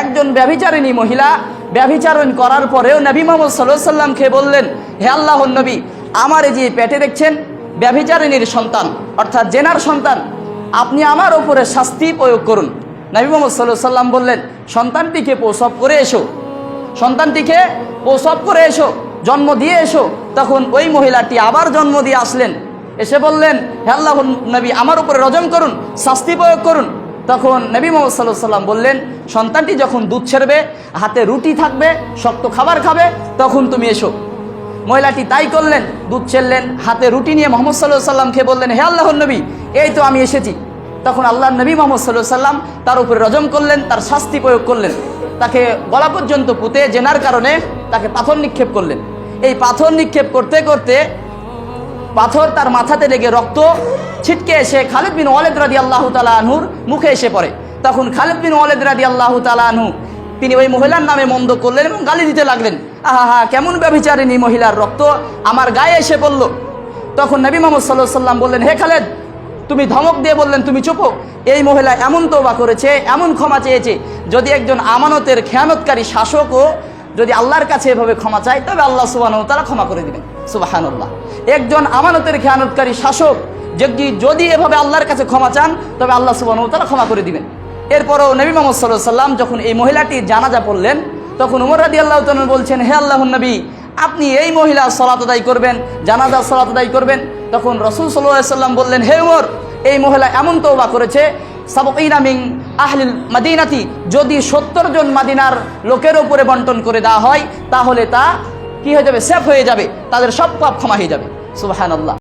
একজন ব্যভিচারিণী মহিলা ব্যভিচারণ করার পরেও নবী মুহাম্মদ সাল্লাল্লাহু আলাইহি ওয়াসাল্লামকে বললেন, হে আল্লাহর নবী, আমার এই যে পেটে দেখছেন ব্যভিচারিণীর সন্তান অর্থাৎ জেনার সন্তান, আপনি আমার উপরে শাস্তি প্রয়োগ করুন। নবী মুহাম্মদ সাল্লাল্লাহু আলাইহি ওয়াসাল্লাম বললেন, সন্তানটিকে প্রসব করে এসো, সন্তানটিকে প্রসব করে এসো, জন্ম দিয়ে এসো। তখন ওই মহিলাটি আবার জন্ম দিয়ে আসলেন, এসে বললেন, হে আল্লাহর নবী, আমার উপরে রজম করুন, শাস্তি প্রয়োগ করুন। তখন নবী মুহাম্মদ সাল্লাল্লাহু আলাইহি ওয়াসাল্লাম বললেন, সন্তানটি যখন দুধ ছেড়বে, হাতে রুটি থাকবে, শক্ত খাবার খাবে, তখন তুমি এসো। মহিলাটি তাই করলেন, দুধ ছেড়লেন, হাতে রুটি নিয়ে মুহাম্মদ সাল্লাল্লাহু আলাইহি ওয়াসাল্লামকে বললেন, হে আল্লাহর নবী, এই তো আমি এসেছি। তখন আল্লাহর নবী মুহাম্মদ সাল্লাল্লাহু আলাইহি ওয়াসাল্লাম তার উপরে রজম করলেন, তার শাস্তি প্রয়োগ করলেন। তাকে গলা পর্যন্ত পুঁতে জেনার কারণে তাকে পাথর নিক্ষেপ করলেন। এই পাথর নিক্ষেপ করতে করতে পাথর তার মাথাতে লেগে রক্ত ছিটকে এসে খালিদ বিন ওয়ালিদ রাদিয়াল্লাহু তাআলা আনহুর মুখে এসে পড়ে। তখন খালিদ বিন ওয়ালিদ রাদিয়াল্লাহু তাআলা আনহু তিনি ওই মহিলার নামে মন্দ করলেন এবং গালি দিতে লাগলেন, আহা কেমন ব্যভিচারিণী মহিলার রক্ত আমার গায়ে এসে পড়ল। তখন নবী মুহাম্মদ সাল্লাল্লাহু আলাইহি ওয়াসাল্লাম বললেন, হে খালিদ, তুমি ধমক দিয়ে বললেন, তুমি চুপ। এই মহিলা এমন তওবা করেছে, এমন ক্ষমা চেয়েছে, যদি একজন আমানতের খেয়ানতকারী শাসকও যদি আল্লাহর কাছে এভাবে ক্ষমা চায়, তবে আল্লাহ সুবহানাহু ওয়া তাআলা ক্ষমা করে দিবেন। সুবহানাল্লাহ। একজন আমানতের খেয়ানতকারী শাসক যদি এভাবে আল্লাহর কাছে ক্ষমা চান, তবে আল্লাহ সুবহানাহু ওয়া তাআলা ক্ষমা করে দিবেন। এরপরও নবী মুহাম্মদ সাল্লাল্লাহু আলাইহি ওয়াসাল্লাম যখন এই মহিলাটির জানাজা পড়লেন, তখন ওমর রাদিয়াল্লাহু তাআলা বলছেন, হে আল্লাহর নবী, আপনি এই মহিলার সালাত আদায় করবেন, জানাজার সালাত আদায় করবেন। তখন রাসূল সাল্লাল্লাহু আলাইহি ওয়াসাল্লাম বললেন, হে ওমর, এই মহিলা এমন তওবা করেছে, সাবঈনা মিন আহলিল মাদিনাতি, যদি 70 জন মাদিনার লোকের উপরে বন্টন করে দেওয়া হয়, তাহলে তা কি হয়ে যাবে? সেফ হয়ে যাবে, তাদের সব পাপ ক্ষমা হয়ে যাবে। সুবহানাল্লাহ।